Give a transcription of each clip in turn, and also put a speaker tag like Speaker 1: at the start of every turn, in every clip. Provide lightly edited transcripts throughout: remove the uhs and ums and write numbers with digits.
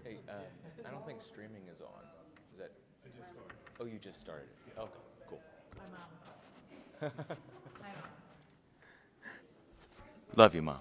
Speaker 1: Hey, I don't think streaming is on. Is that?
Speaker 2: I just started.
Speaker 1: Oh, you just started. Okay, cool.
Speaker 3: Hi, Mom. Hi, Mom.
Speaker 1: Love you, Mom.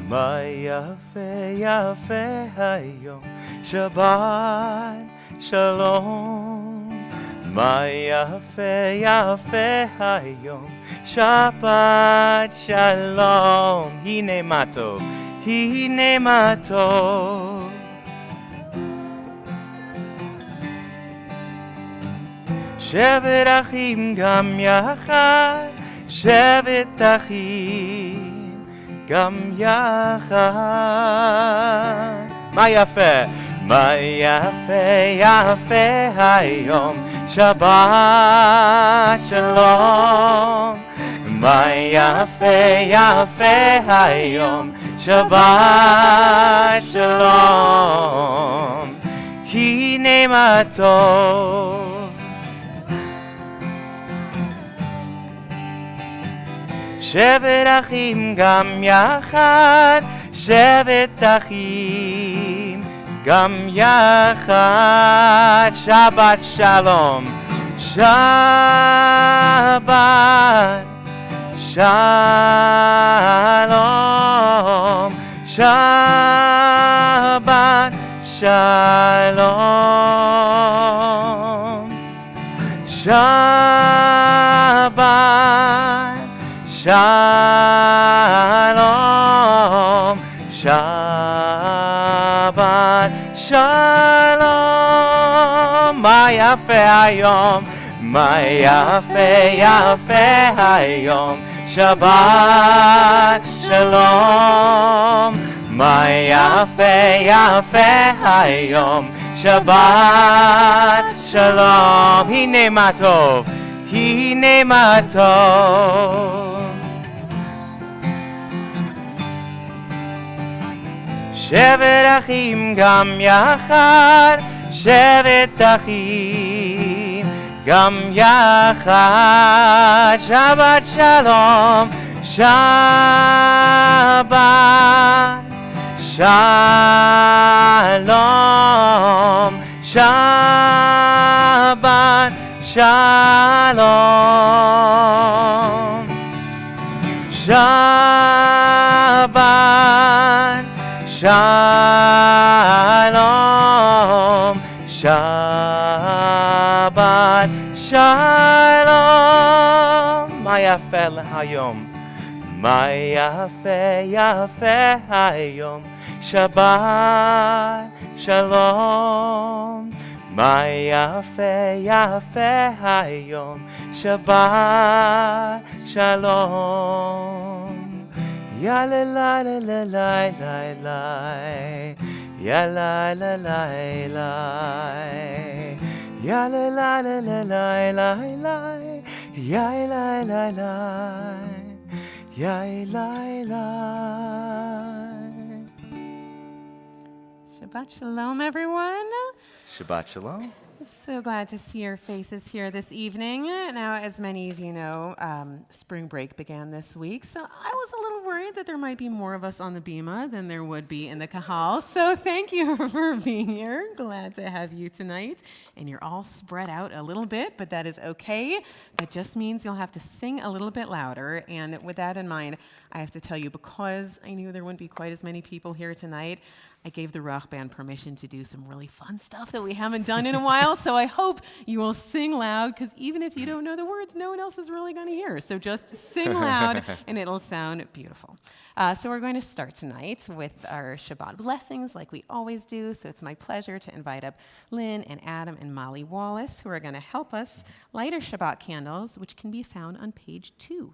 Speaker 4: מה יפה יפה היום, שבת שלום. מה יפה יפה היום, שבת שלום. הנה מה טוב, הנה מה טוב. שבת אחים גם יחד, שבת אחים גם יחד. מה יפה? מה יפה יפה היום, שבת שלום. מה יפה יפה היום, שבת שלום. הנה מה טוב. שבת אחים גם יחד, שבת אחים גם יחד. שבת שלום, שבת שלום, שבת שלום, שבת שלום, שבת שלום. מה יפה היום, מה יפה יפה היום, שבת שלום. מה יפה יפה היום, שבת שלום. הנה מה טוב, הנה מה טוב. שבת אחים גם יחד, שבת אחים גם יחד. שבת שלום, שבת שלום, Shalom. Shabbat Shalom. Shabbat Shalom. מה יפה היום? מה יפה יפה היום? שבת שלום. מה יפה יפה היום? שבת שלום. יא לה לה לה לה לה לה לה. יא לה לה לה לה. יא לה לה לה לה לה לה לה. יא לה לה לה. יא לה לה.
Speaker 3: Shabbat Shalom, everyone.
Speaker 4: Shabbat Shalom.
Speaker 3: So glad to see your faces here this evening. Now, as many of you know, spring break began this week, so I was a little worried that there might be more of us on the bima than there would be in the kahal. So thank you for being here. Glad to have you tonight. And you're all spread out a little bit, but that is okay. That just means you'll have to sing a little bit louder. And with that in mind, I have to tell you, because I knew there wouldn't be quite as many people here tonight, I gave the Ruach Band permission to do some really fun stuff that we haven't done in a while, so I hope you will sing loud, because even if you don't know the words, no one else is really going to hear. So just sing loud, and it'll sound beautiful. So we're going to start tonight with our Shabbat blessings, like we always do. So it's my pleasure to invite up Lynn and Adam and Molly Wallace, who are going to help us light our Shabbat candles, which can be found on page 2.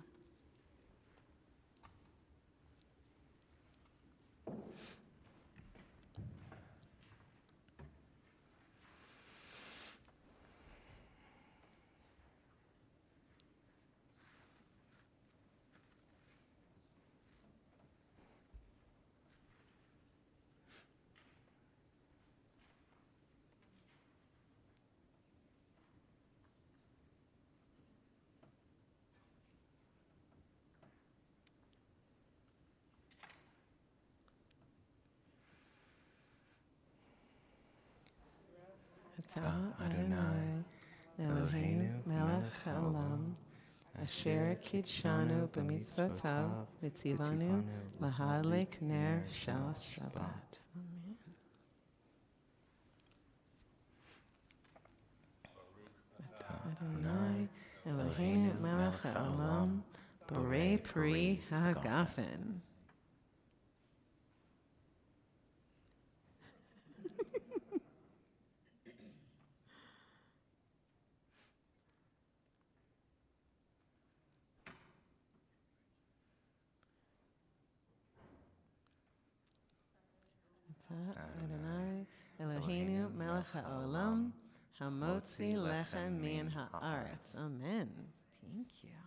Speaker 4: Adonai, Eloheinu melech haolam, asher kidshanu b'mitzvotav, v'tzivanu lahadlik ner shel Shabbat. Adonai, Eloheinu melech haolam, borei pri hagafen. Adonai, Eloheinu melech haolam, hamotzi lechem min haaretz. Amen. Thank you.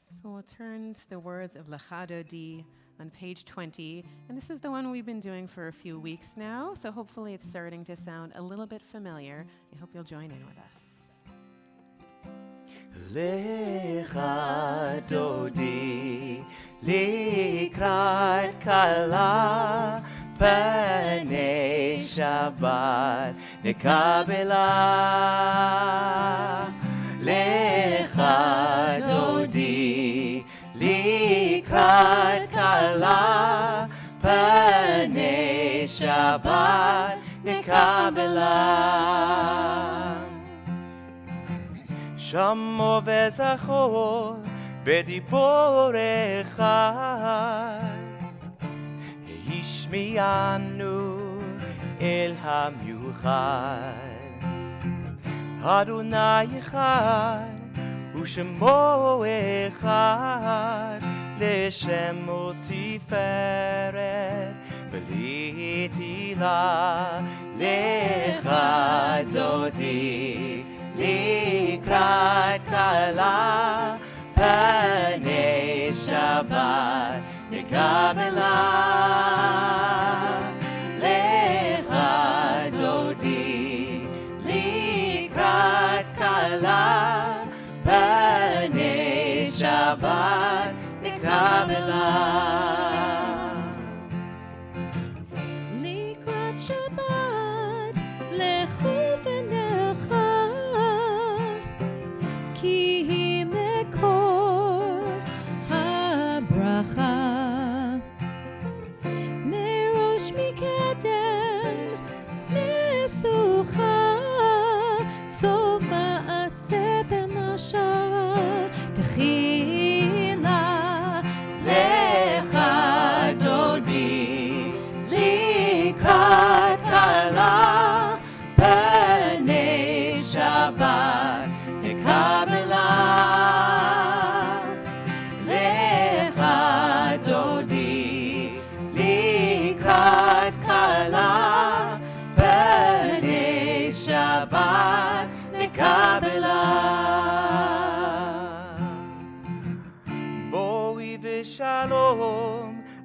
Speaker 4: So we'll turn to the words of Lecha Dodi on page 20. And this is the one we've been doing for a few weeks now, so hopefully it's starting to sound a little bit familiar. I hope you'll join in with us. Lecha Dodi likrat kala panei Shabbat nekabela. Lecha Dodi likrat kala panei Shabbat nekabela. Shamo וזכור בדיבור אחד, השמיענו אל המיוחד. אדוני אחד ושמו אחד, לשם ותפארת ולתהילה. לך דודי לקראת כלה, פני שבת נקבלה. לך דודי לקראת כלה, פני שבת נקבלה.
Speaker 2: לקראת שבת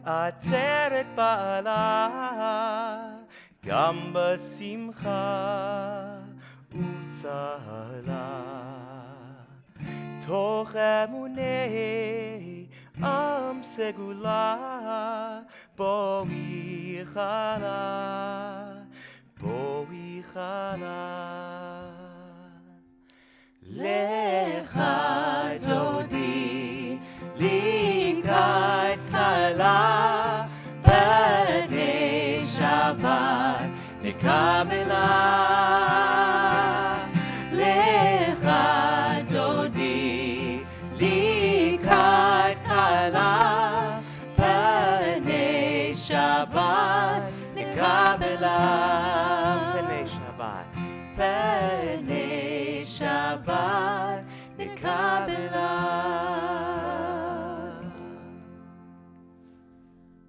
Speaker 4: עצרת בעלה, גם בשמחה ובצהלה. תוך אמוני עם סגולה, בואי חלה, בואי חלה. לך דודי לקראת כלה, בני שבת נקבלה. לך דודי לקראת כלה, בני שבת נקבלה. בני שבת, בני שבת נקבלה.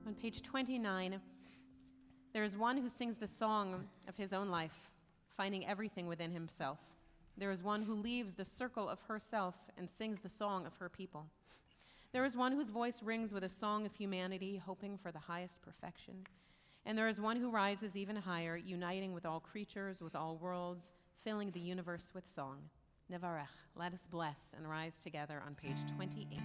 Speaker 3: On page 29, there is one who sings the song of his own life, finding everything within himself. There is one who leaves the circle of herself and sings the song of her people. There is one whose voice rings with a song of humanity, hoping for the highest perfection. And there is one who rises even higher, uniting with all creatures, with all worlds, filling the universe with song. Nevarech, let us bless and rise together on page 28.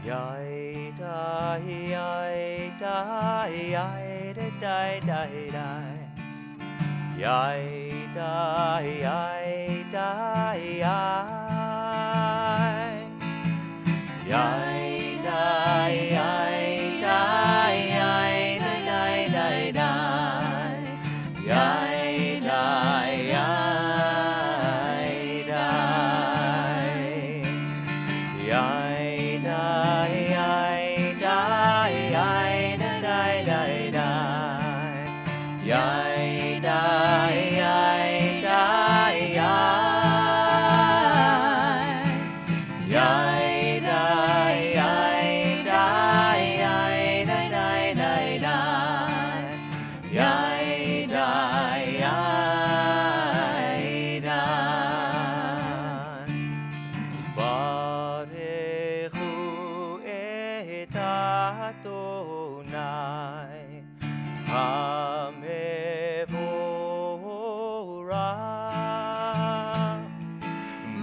Speaker 4: Yaida, yaida, yaida, yaida, yaida, yaida, yaida, yaida,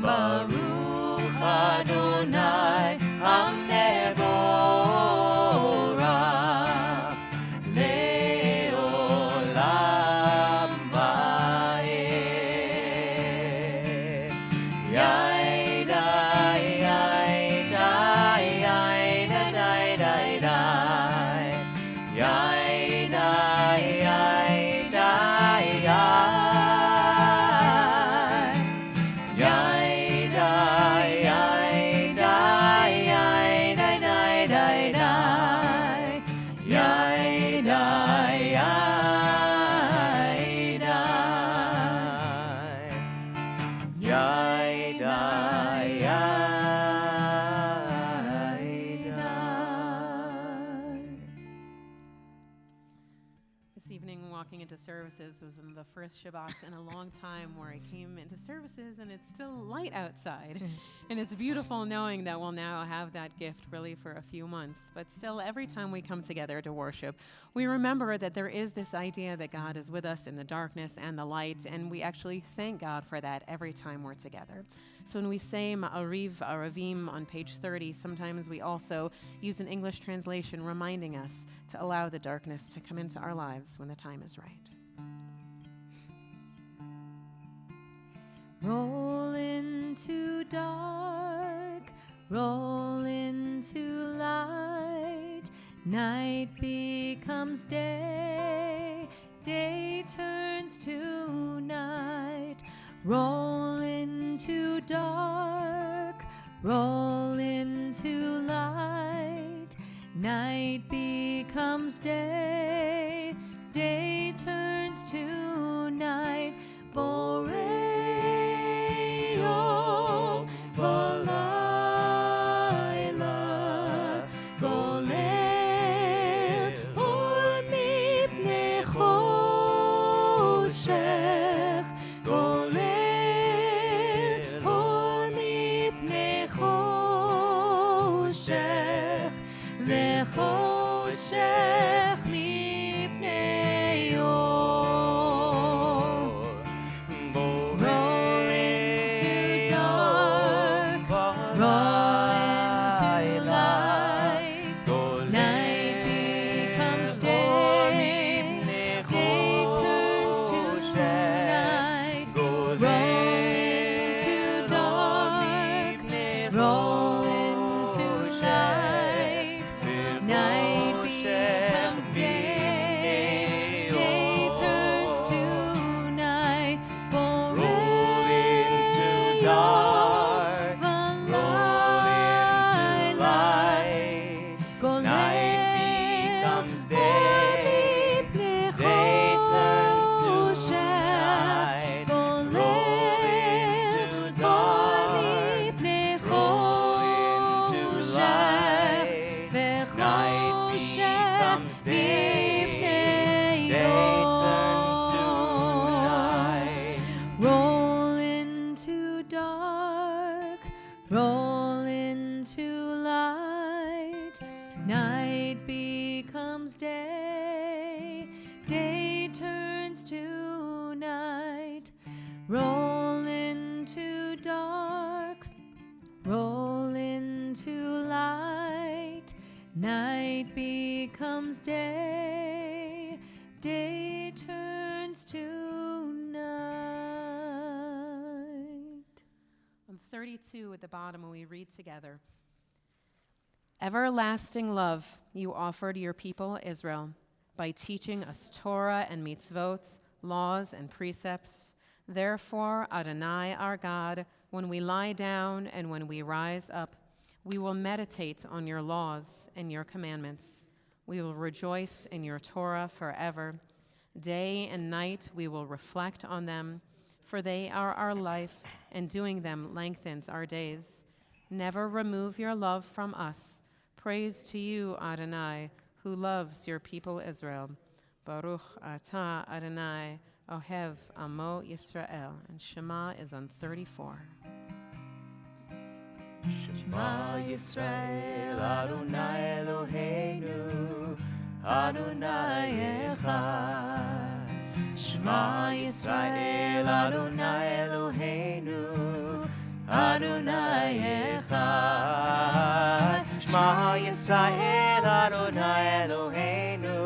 Speaker 4: Baruch Adonai HaMevorach Le'olam Va'ed. Yaida, yaida, yaida, yaida, yaida, yaida,
Speaker 3: into services was one of the first Shabbats in a long time where I came into services and it's still light outside. And it's beautiful knowing that we'll now have that gift really for a few months. But still, every time we come together to worship, we remember that there is this idea that God is with us in the darkness and the light, and we actually thank God for that every time we're together. So when we say Ma'ariv Aravim on page 30, sometimes we also use an English translation reminding us to allow the darkness to come into our lives when the time is right.
Speaker 2: Roll into dark, roll into light, night becomes day, day turns to night. Roll into dark, roll into light, night becomes day, day turns to night. Boreo v'layla golel or mipnei choshech, golel or mipnei choshech, וחושך מפני אור. Roll into dark, roll into light. Night becomes day, day turns to night. Roll into dark, roll into light. Night becomes day, day turns to night.
Speaker 4: Roll into dark, roll into light. Night becomes day, day turns to night. Roll into dark, roll into light. Night becomes day, day turns to night.
Speaker 2: Roll into dark, roll into light. Night becomes day, day turns to night. Roll into dark, roll into light. Night becomes day, day turns to night.
Speaker 3: On 32 at the bottom, we read together. Everlasting love you offered your people Israel by teaching us Torah and mitzvot, laws and precepts. Therefore, Adonai our God, when we lie down and when we rise up, we will meditate on your laws and your commandments. We will rejoice in your Torah forever. Day and night we will reflect on them, for they are our life, and doing them lengthens our days. Never remove your love from us. Praise to you, Adonai, who loves your people Israel. Baruch atah Adonai, ohev amo Yisrael. And Shema is on 34.
Speaker 4: Shema Yisrael, Adonai Eloheinu, Adonai Echad. Shema Yisrael, Adonai Eloheinu, Adonai Echad. Shema Yisrael, Adonai Eloheinu,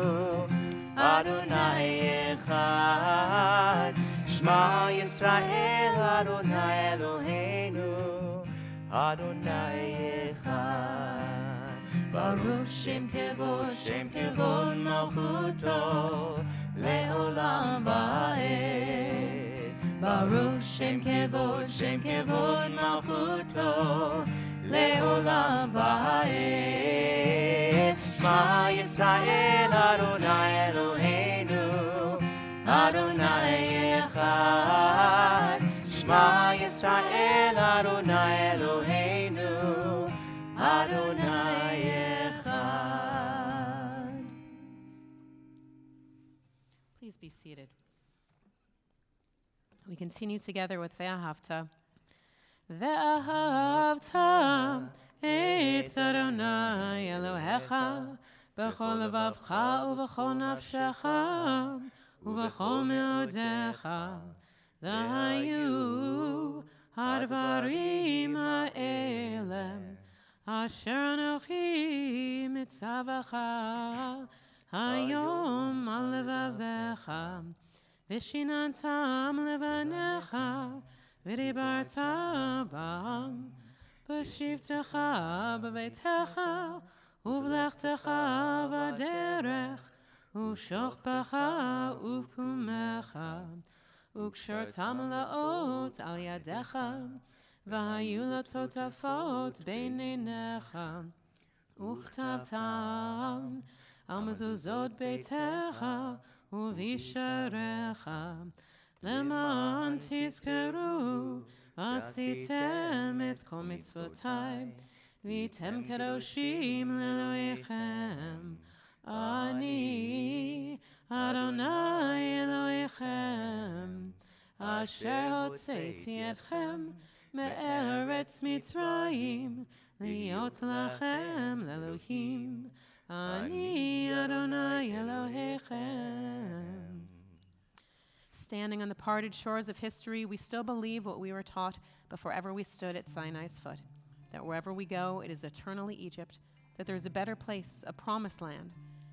Speaker 4: Adonai Echad. Shema Yisrael, Adonai Eloheinu, Adonai Echad. Baruch Shem Kevod Malchuto Le'olam Va'ed. Baruch Shem Kevod Malchuto Le'olam Va'ed. Shema Yisrael Adonai Eloheinu, Adonai Echad. Shema Yisrael Adonai Eloheinu, Adonai Echad.
Speaker 3: Please be seated. We continue together with Ve'ahavta. Ve'ahavta et Adonai Elohecha b'chol levavcha u'b'chol nafshecha u'b'chol me'odecha v'hayu hadvarim ha'ele asher anochi mitzavacha hayom al levavecha v'shinantam levanecha v'dibarta bam b'shivtecha b'beitecha uvlechtecha v'derech uv'shochbecha uv'kumecha וקשרתם לאות על ידיך, והיו לטוטפות בין עיניך, וכתבתם על מזוזות ביתך ובשעריך, למען תזכרו ועשיתם את כל מצוותיי, והייתם קדושים לאלוהיכם. אני אדוני אלוהיכם, אשר הוצאתי אתכם מארץ מצרים, להיות לכם לאלוהים, אני אדוני Elohechem. Standing on the parted shores of history, we still believe what we were taught before ever we stood at Sinai's foot, that wherever we go, it is eternally Egypt, that there is a better place, a promised land,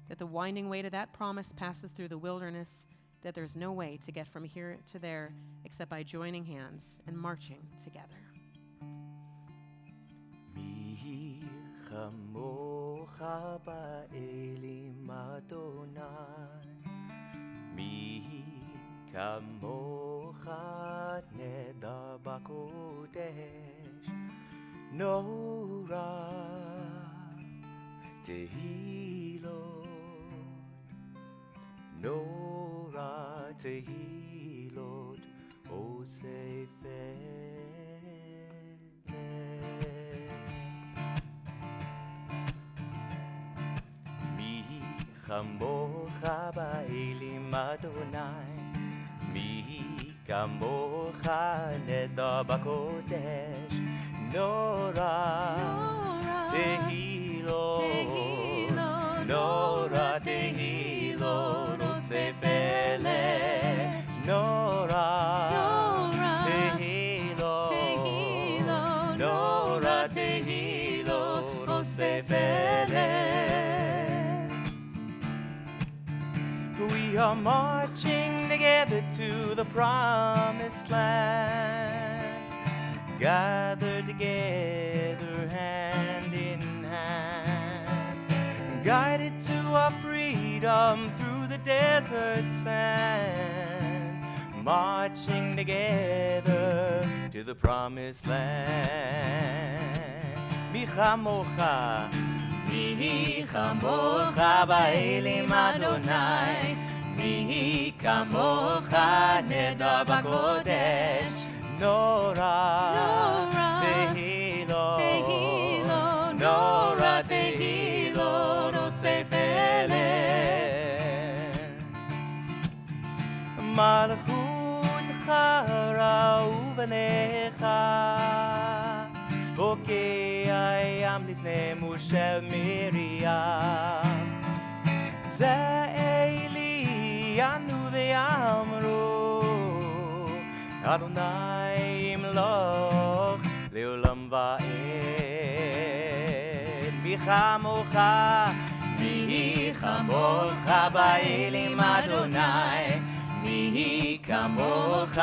Speaker 3: that the winding way to that promise passes through the wilderness, that there's no way to get from here to there except by joining hands and marching together.
Speaker 4: מי כמוך באלים אדוני, מי כמוך נדר בקודש, נורא תהילות, נורא תהילות, עושה פלא. מי כמוך באלים אדוני, מי כמוך נדר בקודש, נורא תהילות, נורא תהילות, עושה פלא, נורא תהילות, נורא תהילות, עושה פלא. We are marching together to the promised land, gathered together hand in hand, guided to our freedom through the desert sand, marching together to the promised land. מי כמוך, מי כמוך באלים אדוני, מי כמוך נדר בקודש, נורא תהילות, נורא תהילות, עושה פלא. מלכותך ראו בניך, בוקע ים לפני משה מרים, זה אלי ענו ואמרו, אדוני ימלוך לעולם ועד. מי כמוך, מי כמוך באלים אדוני, מי כמוך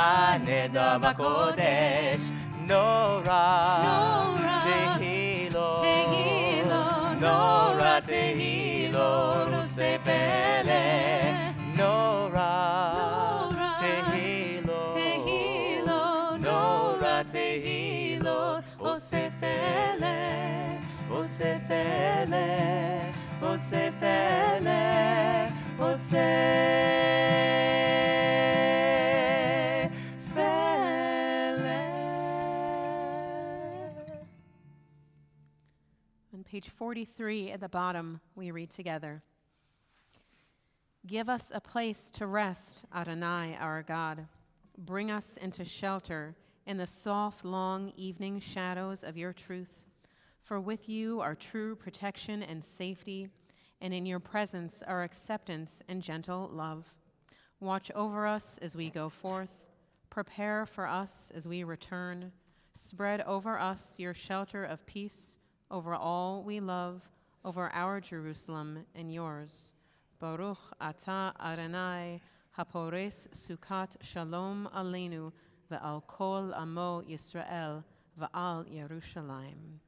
Speaker 4: נדר בקודש, נורא תהילות, נורא תהילות, עושה פלא, נורא תהילות, נורא תהילות, עושה פלא, עושה פלא, עושה פלא, עושה
Speaker 3: Page 43 at the bottom, we read together. Give us a place to rest, Adonai, our God. Bring us into shelter in the soft, long evening shadows of your truth. For with you are true protection and safety, and in your presence are acceptance and gentle love. Watch over us as we go forth. Prepare for us as we return. Spread over us your shelter of peace, over all we love, over our Jerusalem and yours. Baruch atah Adonai, hapores sukat shalom aleinu, ve'al kol amo Yisrael, ve'al Yerushalayim.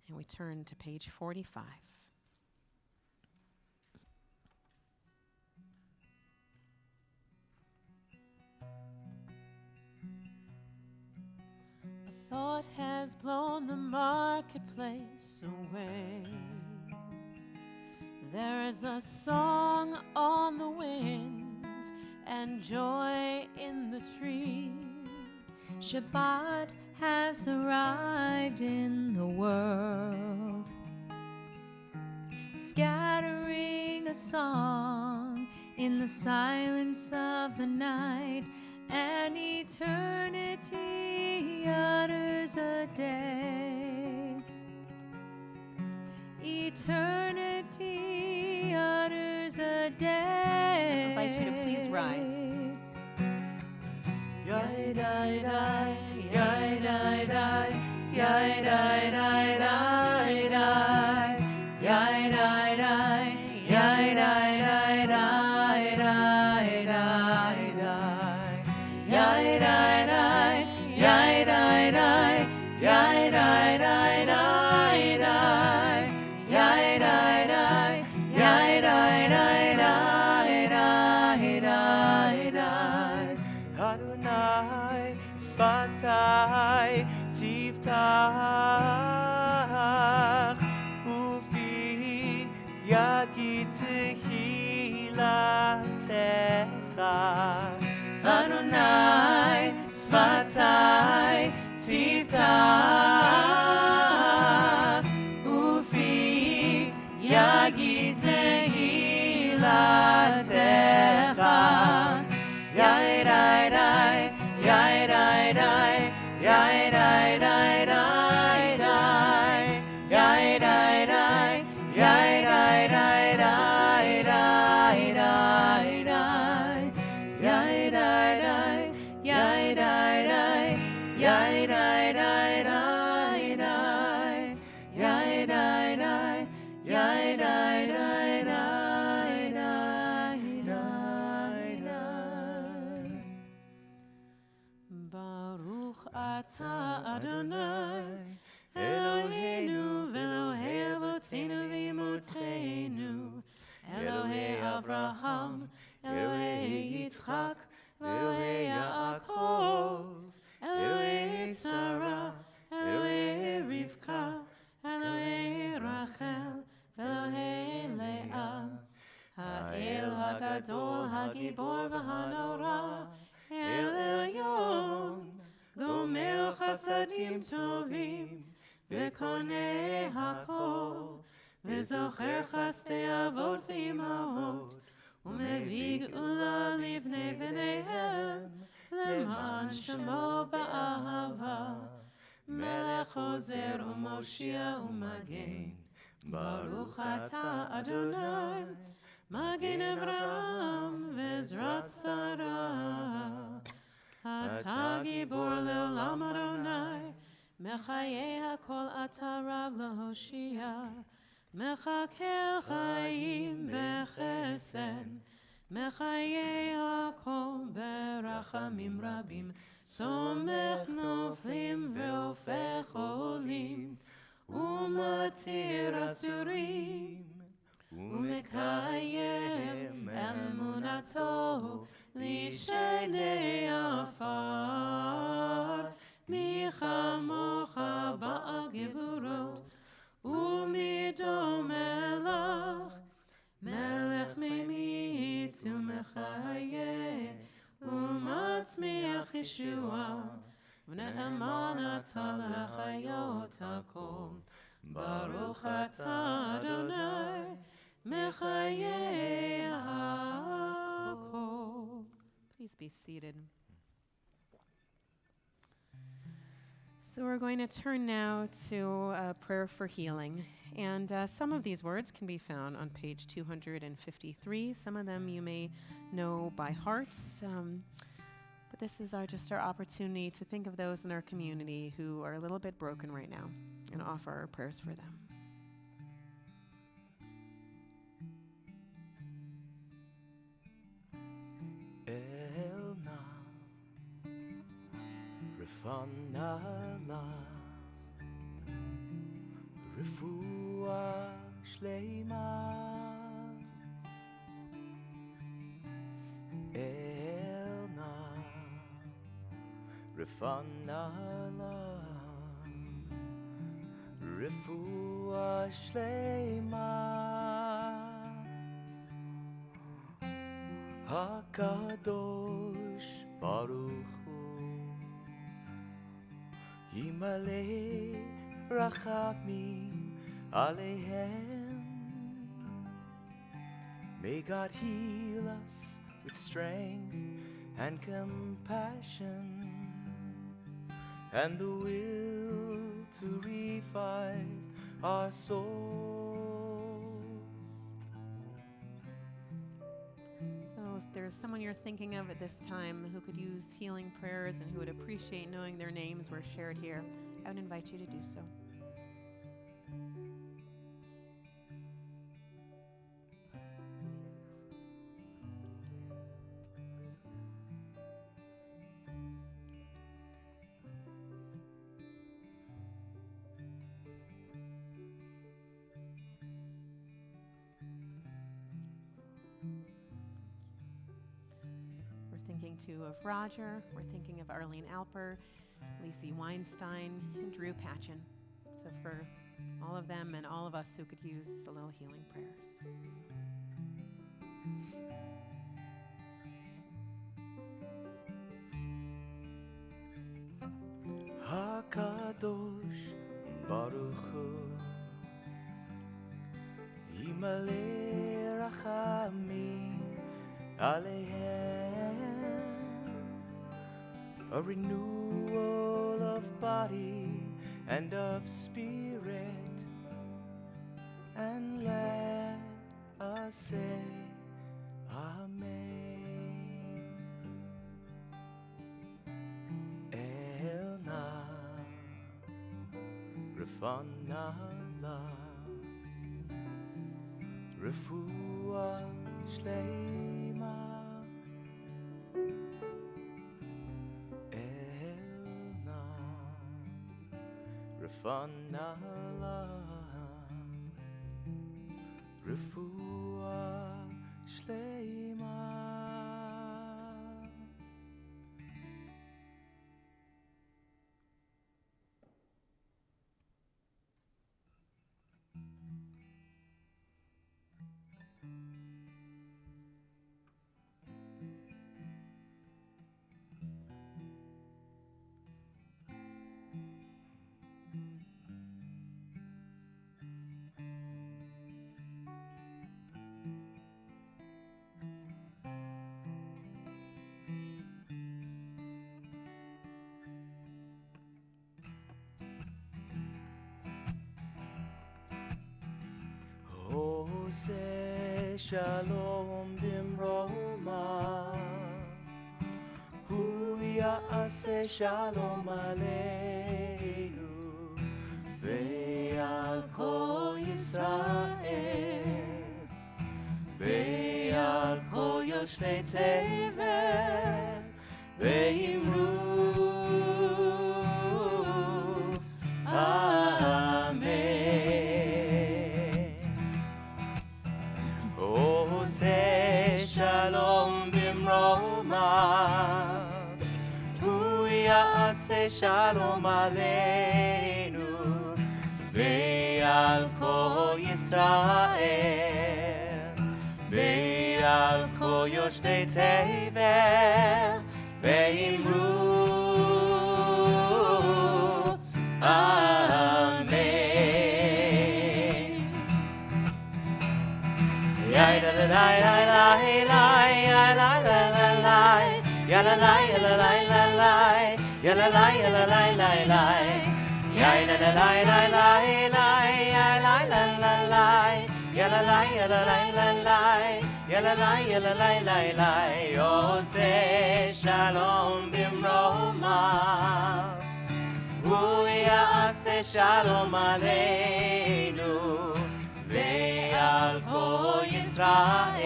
Speaker 3: And we turn to page 45. Thought has blown the marketplace away. There is a song on the winds and joy in the trees.
Speaker 2: Shabbat has arrived in the world, scattering a song in the silence of the night, and eternity utters hours a day. Eternity utters a day.
Speaker 3: I invite you to please rise.
Speaker 4: Yai dai dai, yai dai dai, yai dai dai dai dai, yai dai dai, yai dai dai dai dai dai dai, yai dai dai, yai dai dai, yai dai dai dai dai, yai dai dai, yai dai dai dai dai dai dai. Adonai Sfatai Tiftach Ufi Yagit Tehilatecha. Adonai Sfatai Tiftach Ufi Yagit Tehilatecha. Yai dai dai, yai dai dai, yai dai dai dai dai, yai dai dai, yai dai dai dai dai dai dai, yai dai dai, yai dai dai, yai dai dai dai dai, yai dai dai, yai dai dai dai dai dai.
Speaker 3: Baruch atah Adonai Eloheinu v'Elohei Avotenu v'Imotenu Elohei Avraham Elohei Yitzchak v'Elohei Yaakov Elohei Sarah Elohei Rivka Elohei Rachel Elohei Leah Ha'el HaGadol HaGibor v'Hanora El Elyon Gomer Chasadim Tovim V'Konei HaKol V'Zocher Chastei Avot V'Imavot U'Mevig Ula Livnei V'neihem Leman Shemo Ba'ahava Melech Ozer U'Moshia U'Magen Baruch Atah Adonai Magen Avraham V'Ezrat Sarah Atah Gibor Le'olam Adonai Mechayei HaKol Atah Rav L'Hoshia Mechakel Chayim B'Chesed Mechayei HaKol B'Rachamim Rabim Somech Noflim V'Ofech Olim Umatir Asurim Umekayem Emunato Lishenei Afar Michamocha Ba'al Gevurot Umidom Melach Melech Memit Umechaye Umatzmiach Yeshua V'ne'eman Atah L'chayot HaKol Baruch Atah Adonai Mechayei HaKol. Please be seated. So we're going to turn now to a prayer for healing. And some of these words can be found on page 253. Some of them you may know by heart. But this is just our opportunity to think of those in our community who are a little bit broken right now and offer our prayers for them.
Speaker 4: Elna Refanala Refua Shleima Elna Refanala Refua Shleima HaKadosh Baruch Hu Yimaleh Rachamim Alehem. May God heal us with strength and compassion and the will to revive our souls.
Speaker 3: So if there's someone you're thinking of at this time who could use healing prayers and who would appreciate knowing their names were shared here, I would invite you to do so. We're thinking too of Roger, we're thinking of Arlene Alper, Lacey Weinstein, and Drew Patchen. So for all of them and all of us who could use a little healing prayers.
Speaker 4: HaKadosh Baruch Hu Yimaleh Rachamim Aleihem, a renewal of body and of spirit, and let us say Amen. Elna Rafana La Refuah Shleima Elna Rafana La Refuah Shleima. Ose shalom bimroma, hu ya'aseh shalom aleinu, ve'al kol Yisrael, ve'al kol yoshvei tevel, ve'imru Shalom bimroma, hu ya'aseh shalom aleinu, ve'al kol Yisrael, ve'al kol yoshvei tevel, ve'imru Amen. Ya la la la la la ya la la la la ya la la ya la la la la ya la la ya la la la la ya la la la la la ya la la la la ya la la ya la la la la ya la la ya la la la la Yoseh shalom bimroma, hu ya'aseh shalom aleinu, ve'al kol Yisrael,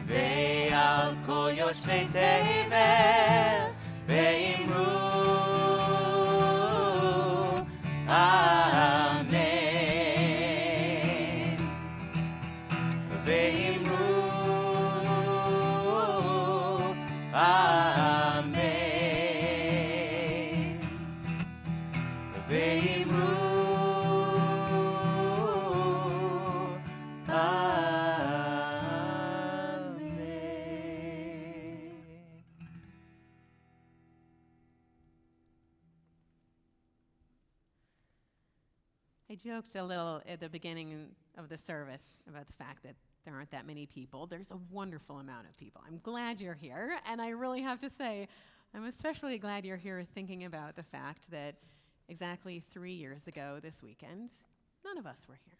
Speaker 4: ve'al kol yoshvei tevel, ve'imru Amen. Ve'imru Amen. Ve'imru
Speaker 3: I joked a little at the beginning of the service about the fact that there aren't that many people. There's a wonderful amount of people. I'm glad you're here, and I really have to say, I'm especially glad you're here thinking about the fact that exactly 3 years ago this weekend, none of us were here.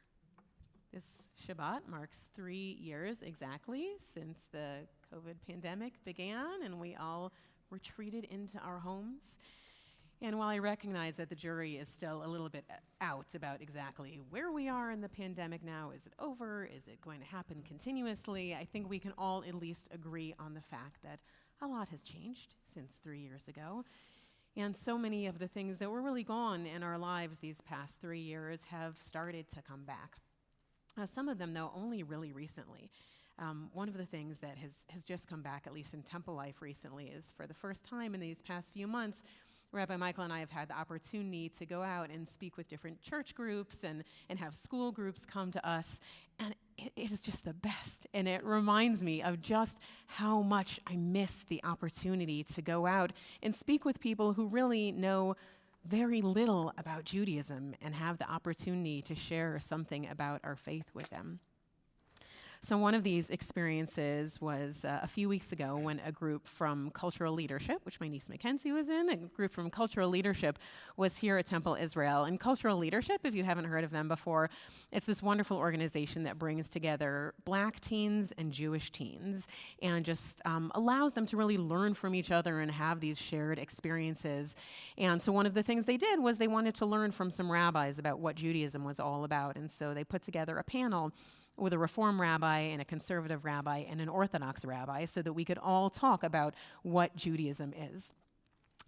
Speaker 3: This Shabbat marks 3 years exactly since the COVID pandemic began, and we all retreated into our homes. And while I recognize that the jury is still a little bit out about exactly where we are in the pandemic now, is it over? Is it going to happen continuously? I think we can all at least agree on the fact that a lot has changed since 3 years ago. And so many of the things that were really gone in our lives these past 3 years have started to come back. Some of them, though, only really recently. One of the things that has just come back, at least in temple life recently, is for the first time in these past few months, Rabbi Michael and I have had the opportunity to go out and speak with different church groups and have school groups come to us, and it is just the best. And it reminds me of just how much I miss the opportunity to go out and speak with people who really know very little about Judaism and have the opportunity to share something about our faith with them. So one of these experiences was a few weeks ago when a group from Cultural Leadership, which my niece Mackenzie was in, a group from Cultural Leadership was here at Temple Israel. And Cultural Leadership, if you haven't heard of them before, it's this wonderful organization that brings together Black teens and Jewish teens and just allows them to really learn from each other and have these shared experiences. And so one of the things they did was they wanted to learn from some rabbis about what Judaism was all about. And so they put together a panel with a Reform rabbi and a conservative rabbi and an Orthodox rabbi so that we could all talk about what Judaism is.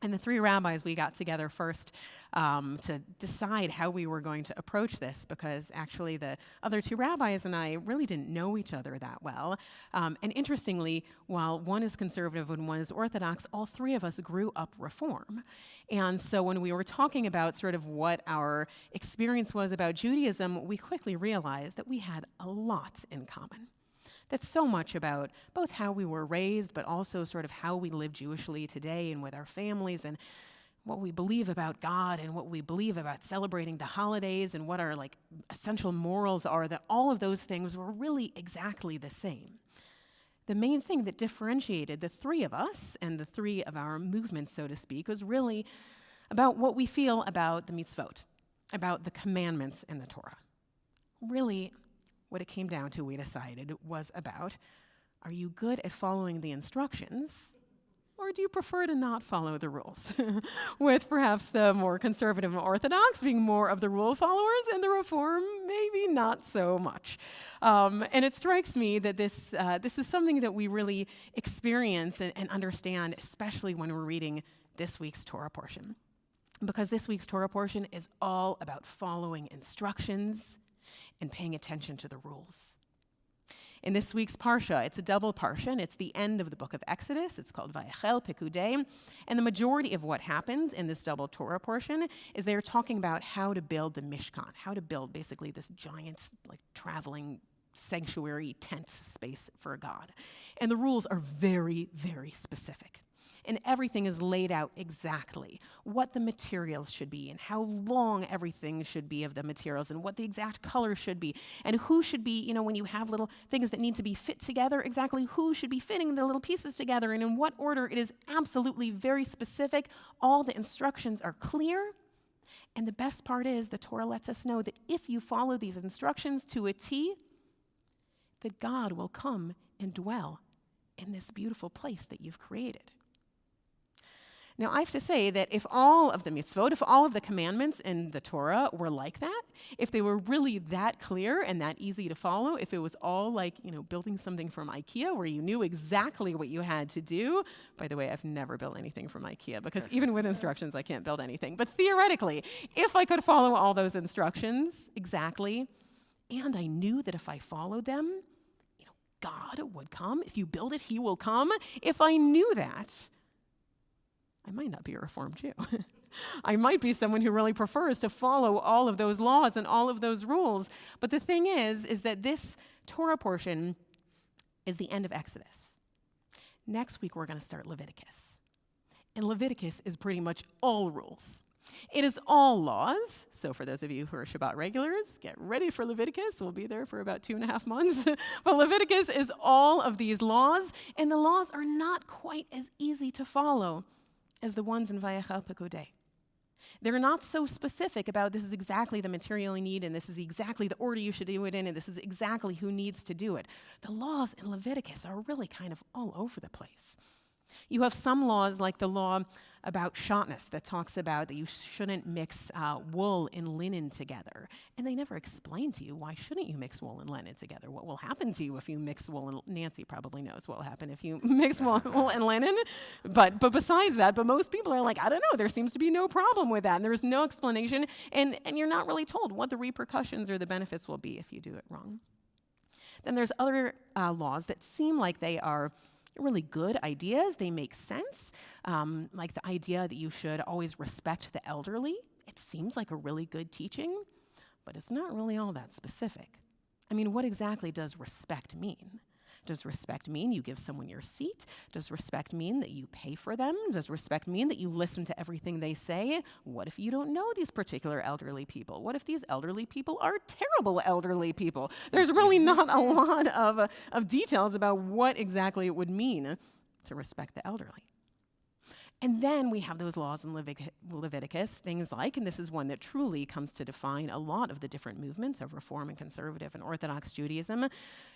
Speaker 3: And the three rabbis, we got together first to decide how we were going to approach this, because actually the other two rabbis and I really didn't know each other that well. And interestingly, while one is conservative and one is Orthodox, all three of us grew up Reform. And so when we were talking about sort of what our experience was about Judaism, we quickly realized that we had a lot in common. That's so much about both how we were raised, but also sort of how we live Jewishly today and with our families, and what we believe about God and what we believe about celebrating the holidays and what our essential morals are, that all of those things were really exactly the same. The main thing that differentiated the three of us and the three of our movements, so to speak, was really about what we feel about the mitzvot, about the commandments in the Torah. Really, what it came down to, we decided, was about, are you good at following the instructions, or do you prefer to not follow the rules? With perhaps the more conservative and Orthodox being more of the rule followers, and the Reform maybe not so much. And it strikes me that this is something that we really experience and understand, especially when we're reading this week's Torah portion. Because this week's Torah portion is all about following instructions and paying attention to the rules. In this week's Parsha, it's a double Parsha, and it's the end of the book of Exodus. It's called Vayachel Pekudei, and the majority of what happens in this double Torah portion is they're talking about how to build the Mishkan, how to build basically this giant, traveling sanctuary tent space for God. And the rules are very, very specific. And everything is laid out exactly, what the materials should be and how long everything should be of the materials and what the exact color should be and who should be, when you have little things that need to be fit together, exactly who should be fitting the little pieces together and in what order. It is absolutely very specific. All the instructions are clear. And the best part is the Torah lets us know that if you follow these instructions to a T, that God will come and dwell in this beautiful place that you've created. Now, I have to say that if all of the mitzvot, if all of the commandments in the Torah were like that, if they were really that clear and that easy to follow, if it was all like, building something from IKEA where you knew exactly what you had to do. By the way, I've never built anything from IKEA because even with instructions, I can't build anything. But theoretically, if I could follow all those instructions exactly, and I knew that if I followed them, God would come. If you build it, he will come. If I knew that, I might not be a Reformed Jew. I might be someone who really prefers to follow all of those laws and all of those rules. But the thing is that this Torah portion is the end of Exodus. Next week, we're going to start Leviticus. And Leviticus is pretty much all rules. It is all laws. So for those of you who are Shabbat regulars, get ready for Leviticus. We'll be there for about 2.5 months. But Leviticus is all of these laws, and the laws are not quite as easy to follow as the ones in Vayachel Pekudei. They're not so specific about this is exactly the material you need and this is exactly the order you should do it in and this is exactly who needs to do it. The laws in Leviticus are really kind of all over the place. You have some laws like the law about shotness that talks about that you shouldn't mix wool and linen together. And they never explain to you, why shouldn't you mix wool and linen together? What will happen to you if you mix wool and Nancy probably knows what will happen if you mix wool and linen. But besides that, most people are like, I don't know, there seems to be no problem with that. And there's no explanation. And you're not really told what the repercussions or the benefits will be if you do it wrong. Then there's other laws that seem like they are really good ideas. They make sense, like the idea that you should always respect the elderly. It seems like a really good teaching, but it's not really all that specific. I mean, what exactly does respect mean? Does respect mean you give someone your seat? Does respect mean that you pay for them? Does respect mean that you listen to everything they say? What if you don't know these particular elderly people? What if these elderly people are terrible elderly people? There's really not a lot of details about what exactly it would mean to respect the elderly. And then we have those laws in Leviticus, things like, and this is one that truly comes to define a lot of the different movements of Reform and Conservative and Orthodox Judaism,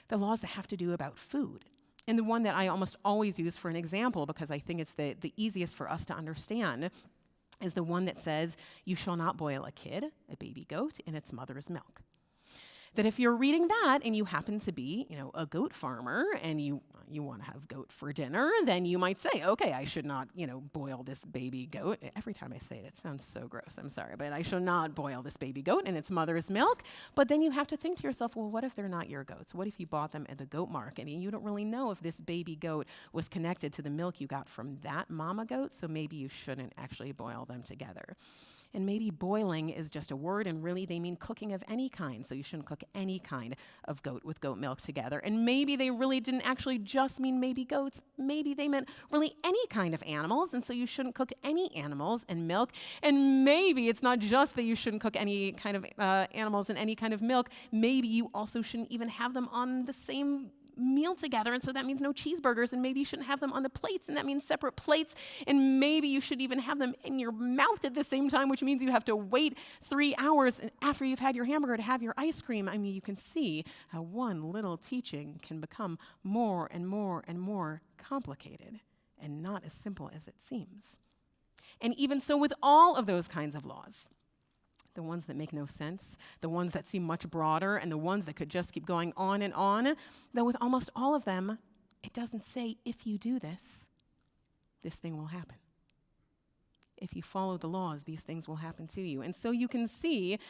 Speaker 3: the laws that have to do about food. And the one that I almost always use for an example, because I think it's the easiest for us to understand, is the one that says, you shall not boil a kid, a baby goat, in its mother's milk. That if you're reading that and you happen to be, a goat farmer and you want to have goat for dinner, then you might say, okay, I should not, boil this baby goat. Every time I say it, it sounds so gross. I'm sorry, but I should not boil this baby goat in its mother's milk. But then you have to think to yourself, well, what if they're not your goats? What if you bought them at the goat market and you don't really know if this baby goat was connected to the milk you got from that mama goat? So maybe you shouldn't actually boil them together. And maybe boiling is just a word, and really they mean cooking of any kind, so you shouldn't cook any kind of goat with goat milk together. And maybe they really didn't actually just mean maybe goats. Maybe they meant really any kind of animals, and so you shouldn't cook any animals and milk. And maybe it's not just that you shouldn't cook any kind of animals and any kind of milk. Maybe you also shouldn't even have them on the same meal together, and so that means no cheeseburgers, and maybe you shouldn't have them on the plates, and that means separate plates, and maybe you should even have them in your mouth at the same time, which means you have to wait 3 hours after you've had your hamburger to have your ice cream. I mean, you can see how one little teaching can become more and more and more complicated and not as simple as it seems. And even so with all of those kinds of laws, the ones that make no sense, the ones that seem much broader, and the ones that could just keep going on and on, though with almost all of them, it doesn't say, if you do this, this thing will happen. If you follow the laws, these things will happen to you. And so you can see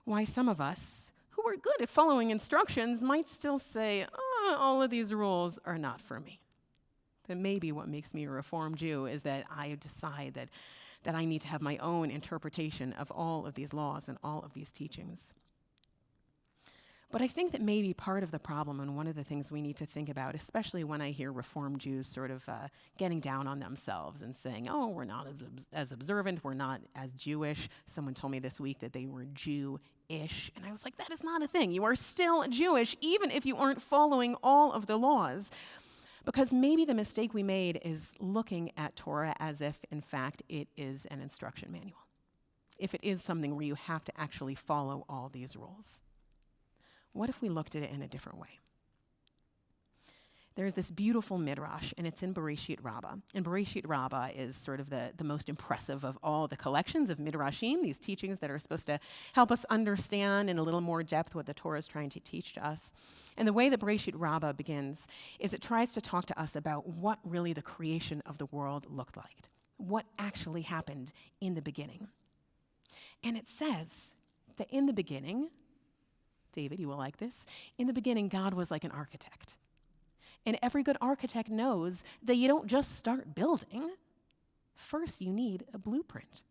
Speaker 3: why some of us who are good at following instructions might still say, all of these rules are not for me. That maybe what makes me a Reformed Jew is that I decide that I need to have my own interpretation of all of these laws and all of these teachings. But I think that maybe part of the problem, and one of the things we need to think about, especially when I hear Reformed Jews sort of getting down on themselves and saying, oh, we're not as observant, we're not as Jewish. Someone told me this week that they were Jew-ish, and I was like, that is not a thing. You are still Jewish, even if you aren't following all of the laws. Because maybe the mistake we made is looking at Torah as if, in fact, it is an instruction manual. If it is something where you have to actually follow all these rules. What if we looked at it in a different way? There's this beautiful midrash, and it's in Bereshit Rabbah. And Bereshit Rabbah is sort of the most impressive of all the collections of midrashim, these teachings that are supposed to help us understand in a little more depth what the Torah is trying to teach to us. And the way that Bereshit Rabbah begins is it tries to talk to us about what really the creation of the world looked like, what actually happened in the beginning. And it says that in the beginning, David, you will like this, in the beginning, God was like an architect. And every good architect knows that you don't just start building. First, you need a blueprint.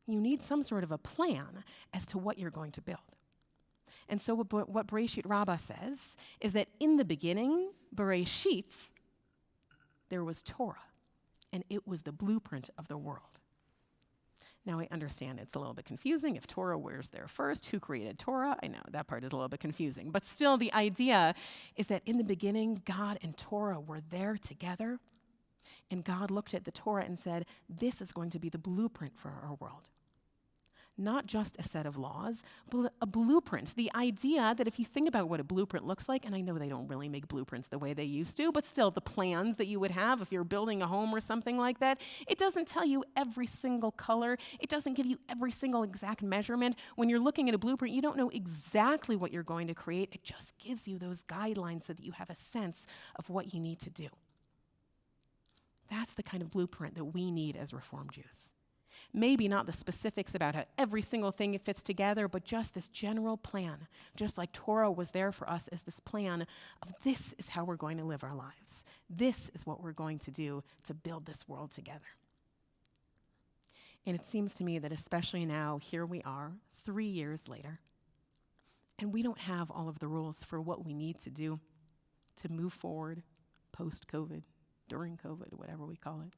Speaker 3: You need some sort of a plan as to what you're going to build. And so what Bereshit Rabbah says is that in the beginning, Bereshit, there was Torah, and it was the blueprint of the world. Now, I understand it's a little bit confusing. If Torah was there first, who created Torah? I know that part is a little bit confusing. But still, the idea is that in the beginning, God and Torah were there together. And God looked at the Torah and said, this is going to be the blueprint for our world. not just a set of laws, but a blueprint. The idea that if you think about what a blueprint looks like, and I know they don't really make blueprints the way they used to, but still the plans that you would have if you're building a home or something like that, it doesn't tell you every single color. It doesn't give you every single exact measurement. When you're looking at a blueprint, you don't know exactly what you're going to create. It just gives you those guidelines so that you have a sense of what you need to do. That's the kind of blueprint that we need as Reformed Jews. Maybe not the specifics about how every single thing fits together, but just this general plan, just like Torah was there for us as this plan of this is how we're going to live our lives. This is what we're going to do to build this world together. And it seems to me that especially now, here we are, 3 years later, and we don't have all of the rules for what we need to do to move forward post-COVID, during COVID, whatever we call it.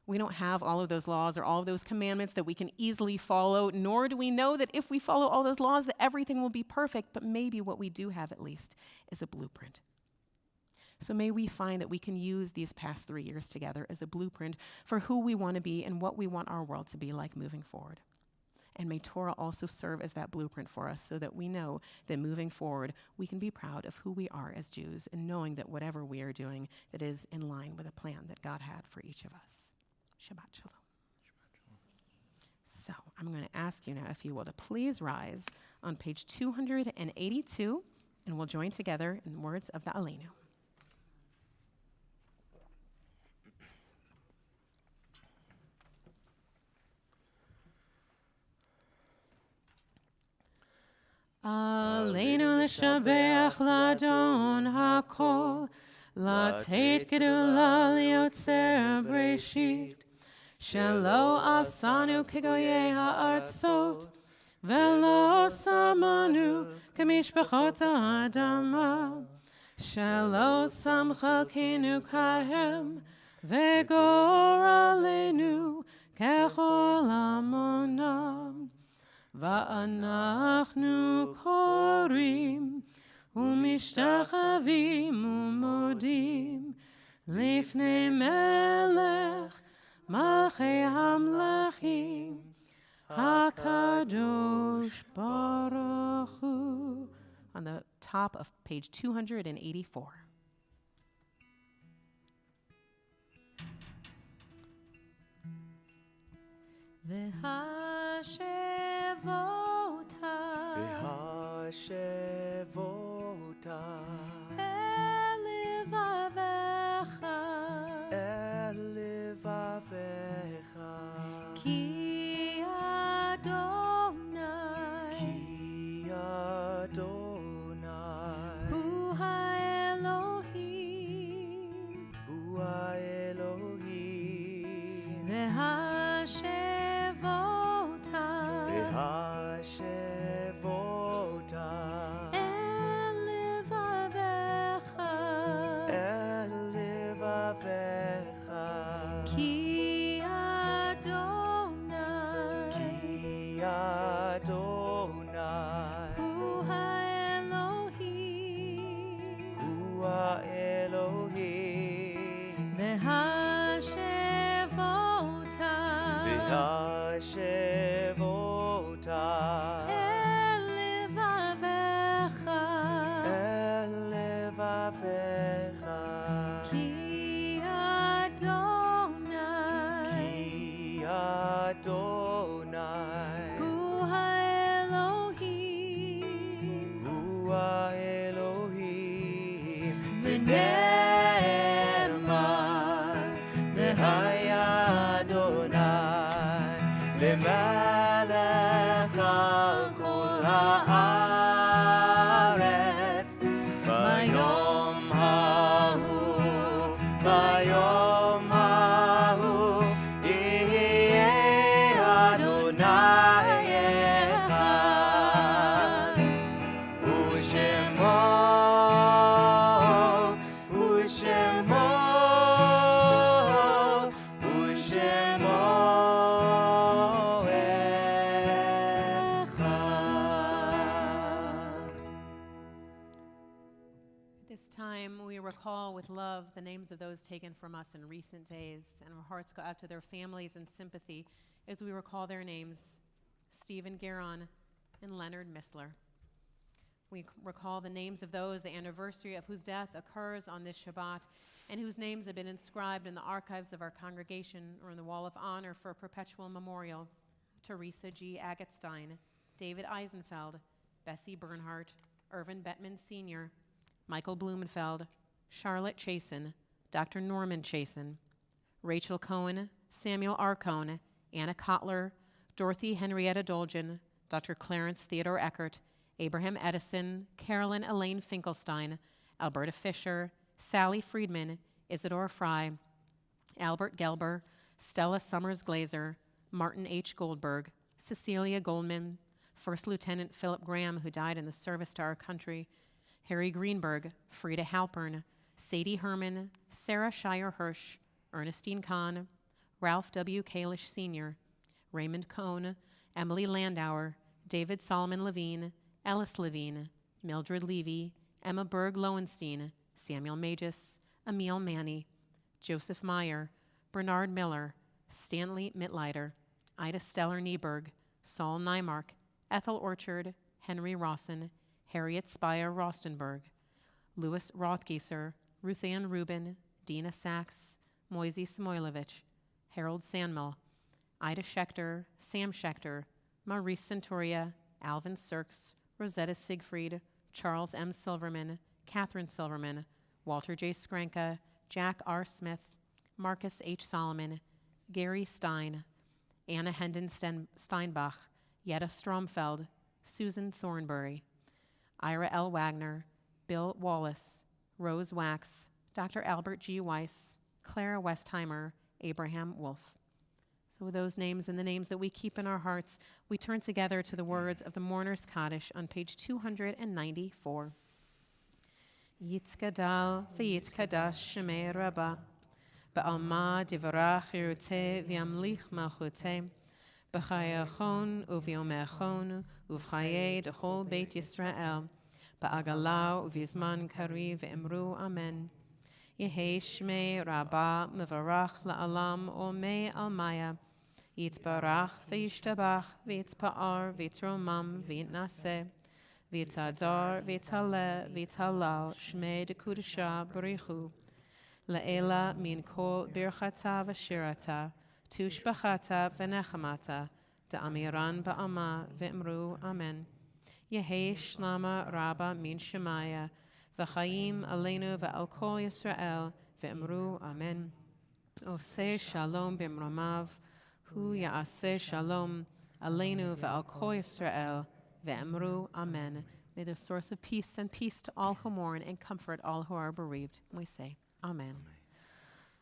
Speaker 3: We don't have all of those laws or all of those commandments that we can easily follow, nor do we know that if we follow all those laws that everything will be perfect, but maybe what we do have at least is a blueprint. So may we find that we can use these past 3 years together as a blueprint for who we want to be and what we want our world to be like moving forward. And may Torah also serve as that blueprint for us so that we know that moving forward, we can be proud of who we are as Jews and knowing that whatever we are doing, that is in line with a plan that God had for each of us. Shabbat Shalom. So I'm going to ask you now, if you will, to please rise on page 282, and we'll join together in the words of the Aleinu. Aleinu l'shabeach l'adon hakol, לתת גדולה ליוצר בראשית, שלא עשנו כגויי הארצות, ולא שמנו כמשפחות האדמה, שלא שם חלקנו כהם, וגורלנו ככל עמונם. ואנחנו קוראים ומשתחווים ומודים לפני מלך מלכי המלכים הקדוש ברוך הוא. On the top of page 284.
Speaker 4: והשבותה
Speaker 2: אל לבביך,
Speaker 4: אל לבביך,
Speaker 2: כי אדוני
Speaker 4: כי אדוני
Speaker 2: הוא האלוהים,
Speaker 4: הוא האלוהים,
Speaker 2: והשבותה
Speaker 4: והשבותה
Speaker 2: אל לבביך,
Speaker 4: אל לבביך,
Speaker 2: כי אדוני
Speaker 4: כי אדוני
Speaker 2: הוא האלוהים,
Speaker 4: הוא האלוהים,
Speaker 2: והשבותה
Speaker 4: והשבותה
Speaker 2: אל לבביך,
Speaker 4: אל לבביך,
Speaker 2: כי אדוני
Speaker 4: כי אדוני
Speaker 2: הוא האלוהים,
Speaker 4: הוא האלוהים,
Speaker 2: ונאמר
Speaker 4: והיה אדוני למלך על כל הארץ ביום ההוא, ביום ההוא יהיה אדוני אחד ושמו ושמו ושמו
Speaker 3: At this time, we recall with love the names of those taken from us in recent days, and our hearts go out to their families in sympathy as we recall their names. Steve Stephen Gueron, and Leonard Missler. We recall the names of those, the anniversary of whose death occurs on this Shabbat, and whose names have been inscribed in the archives of our congregation or in the Wall of Honor for a perpetual memorial. Teresa G. Agatstein, David Eisenfeld, Bessie Bernhardt, Irvin Bettman Sr., Michael Blumenfeld, Charlotte Chasen, Dr. Norman Chasen, Rachel Cohen, Samuel R. Cohn, Anna Kotler, Dorothy Henrietta Dolgen, Dr. Clarence Theodore Eckert, Abraham Edison, Carolyn Elaine Finkelstein, Alberta Fisher, Sally Friedman, Isidore Fry, Albert Gelber, Stella Summers Glazer, Martin H. Goldberg, Cecilia Goldman, First Lieutenant Philip Graham, who died in the service to our country, Harry Greenberg, Frida Halpern, Sadie Herman, Sarah Shire Hirsch, Ernestine Kahn, Ralph W. Kalish Sr., Raymond Cohn, Emily Landauer, David Solomon Levine, Ellis Levine, Mildred Levy, Emma Berg Lowenstein, Samuel Magis, Emil Manny, Joseph Meyer, Bernard Miller, Stanley Mitleider, Ida Steller Nieberg, Saul Nymark, Ethel Orchard, Henry Rawson, Harriet Spire Rostenberg, Louis Rothgieser, Ruth Ann Rubin, Dina Sachs, Moisey Samoilovich, Harold Sandmill, Ida Schechter, Sam Schechter, Maurice Centuria, Alvin Sirks, Rosetta Siegfried, Charles M. Silverman, Catherine Silverman, Walter J. Skranka, Jack R. Smith, Marcus H. Solomon, Gary Stein, Anna Hendon Steinbach, Yetta Stromfeld, Susan Thornbury, Ira L. Wagner, Bill Wallace, Rose Wax, Dr. Albert G. Weiss, Clara Westheimer, Abraham Wolf. So with those names and the names that we keep in our hearts, we turn together to the words of the Mourner's Kaddish on page 294. Yitzkadal v'yitzkadash shemei Rabbah, ba'alma divarach yiruteh v'yamlich malchuteh, b'chayachon u'v'yomechon u'v'chayei d'chol beit Yisrael, ba'agalau u'v'yizman kari v'emru amen. Yehei shmei Rabbah mevarach la'alam olmei almaya, Yitzbarach v'yishtabach v'yitzpa'ar v'yitzromam v'yitnaseh, v'yitzadar v'yitzaleh v'yitzhalal shmei dekudesha b'richu, la'ela min kol birchata v'shirata, tushbachata v'nechamata, da'amiran ba'ama v'imru amen. Yehei shlama Rabbah min shemaya, v'chaim aleinu v'al kol Yisrael v'imru amen. Oseh shalom b'mromav, hu ya'aseh shalom aleinu v'al kol Yisrael v'imru amen. May the source of peace send peace to all who mourn and comfort all who are bereaved. We say, amen.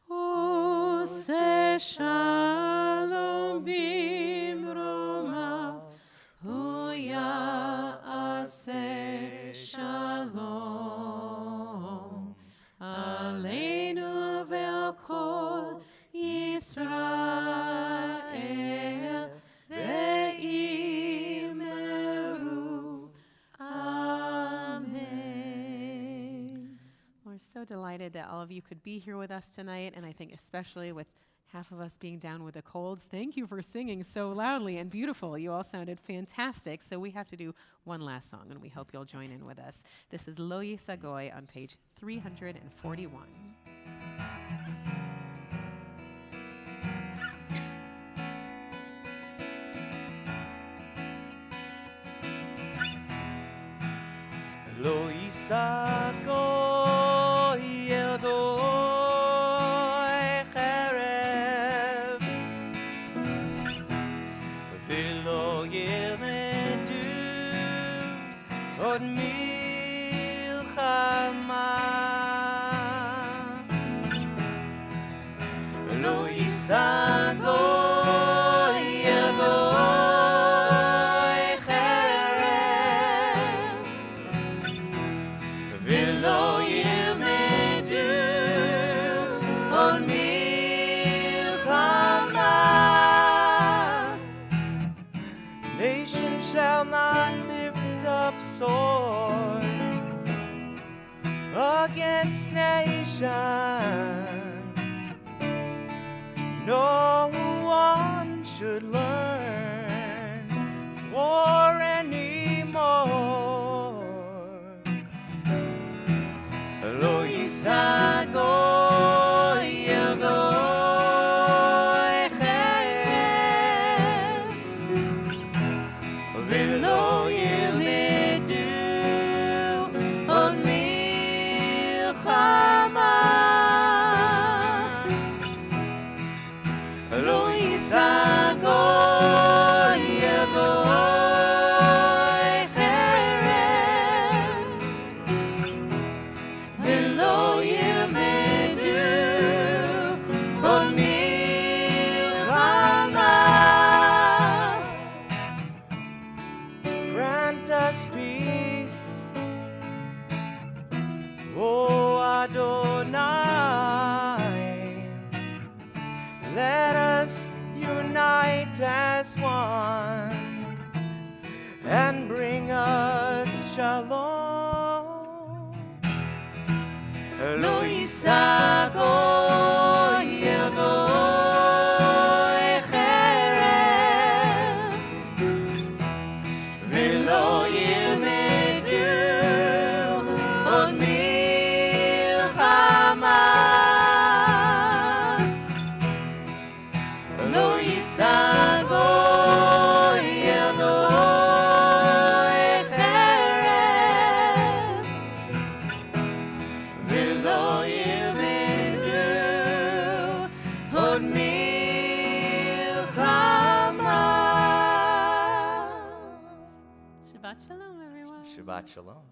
Speaker 3: Oseh shalom b'mromav, hu ya'aseh shalom aleinu ve'al kol Yisrael ve'imeru amen. We're so delighted that all of you could be here with us tonight, and I think especially with half of us being down with the colds. Thank you for singing so loudly and beautiful. You all sounded fantastic. So we have to do one last song, and we hope you'll join in with us. This is Lo Yisagoy on page 341.
Speaker 4: Lo yisagoy Eloy cherev, v'lo yilmedu od milchama. Lo yisagoy Eloy cherev, v'lo yilmedu od milchama. Nation shall not lift up sword against nation. No one should learn ולא ילמדו עוד מלחמה. לא יישא גוי אל גוי חרב, ולא ילמדו עוד מלחמה. Grant us peace, O Adonai. Let us unite as one and bring us shalom. Lo יישא גוי אל גוי חרב, ולא ילמדו עוד מלחמה. לא יישא גוי אל גוי חרב, ולא ילמדו עוד מלחמה.
Speaker 3: Shabbat shalom, everyone.
Speaker 4: Shabbat shalom.